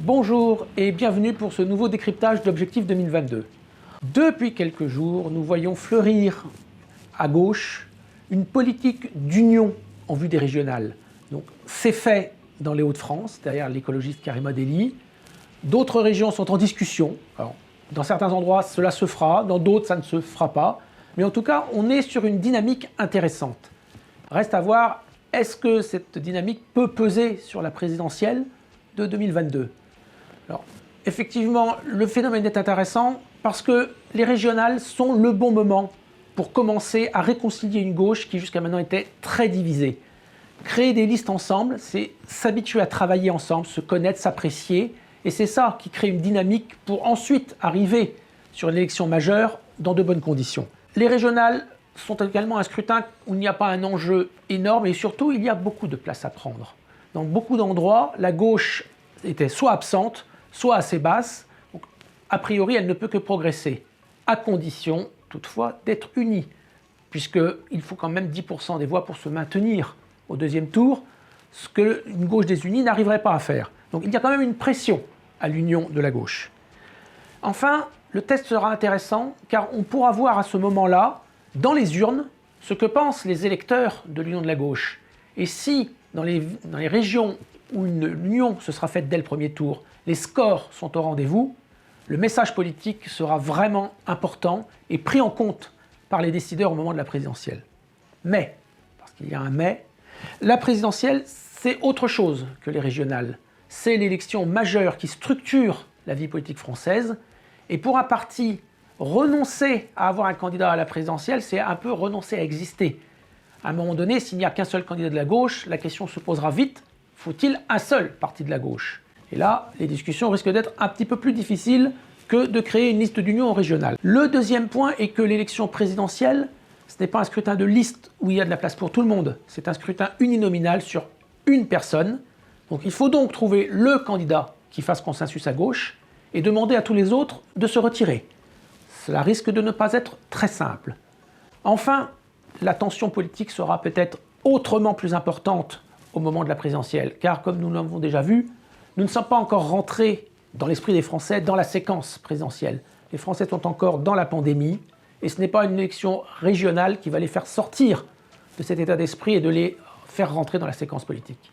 Bonjour et bienvenue pour ce nouveau décryptage d'Objectif 2022. Depuis quelques jours, nous voyons fleurir à gauche une politique d'union en vue des régionales. Donc, c'est fait dans les Hauts-de-France, derrière l'écologiste Karima Delli. D'autres régions sont en discussion. Alors, dans certains endroits, cela se fera, dans d'autres, ça ne se fera pas. Mais en tout cas, on est sur une dynamique intéressante. Reste à voir, est-ce que cette dynamique peut peser sur la présidentielle de 2022 ? Alors, effectivement, le phénomène est intéressant parce que les régionales sont le bon moment pour commencer à réconcilier une gauche qui jusqu'à maintenant était très divisée. Créer des listes ensemble, c'est s'habituer à travailler ensemble, se connaître, s'apprécier. Et c'est ça qui crée une dynamique pour ensuite arriver sur une élection majeure dans de bonnes conditions. Les régionales sont également un scrutin où il n'y a pas un enjeu énorme et surtout il y a beaucoup de place à prendre. Dans beaucoup d'endroits, la gauche était soit absente, soit assez basse. Donc, a priori, elle ne peut que progresser, à condition toutefois d'être unie, puisqu'il faut quand même 10% des voix pour se maintenir au deuxième tour, ce qu'une gauche désunie n'arriverait pas à faire. Donc il y a quand même une pression à l'union de la gauche. Enfin, le test sera intéressant car on pourra voir à ce moment-là, dans les urnes, ce que pensent les électeurs de l'union de la gauche. Et si, dans les régions où une union se sera faite dès le premier tour, les scores sont au rendez-vous, le message politique sera vraiment important et pris en compte par les décideurs au moment de la présidentielle. Mais, parce qu'il y a un mais, la présidentielle, c'est autre chose que les régionales. C'est l'élection majeure qui structure la vie politique française. Et pour un parti, renoncer à avoir un candidat à la présidentielle, c'est un peu renoncer à exister. À un moment donné, s'il n'y a qu'un seul candidat de la gauche, la question se posera vite, faut-il un seul parti de la gauche ? Et là, les discussions risquent d'être un petit peu plus difficiles que de créer une liste d'union régionale. Le deuxième point est que l'élection présidentielle, ce n'est pas un scrutin de liste où il y a de la place pour tout le monde. C'est un scrutin uninominal sur une personne. Donc il faut donc trouver le candidat qui fasse consensus à gauche et demander à tous les autres de se retirer. Cela risque de ne pas être très simple. Enfin, la tension politique sera peut-être autrement plus importante au moment de la présidentielle, car comme nous l'avons déjà vu, nous ne sommes pas encore rentrés dans l'esprit des Français dans la séquence présidentielle. Les Français sont encore dans la pandémie et ce n'est pas une élection régionale qui va les faire sortir de cet état d'esprit et de les faire rentrer dans la séquence politique.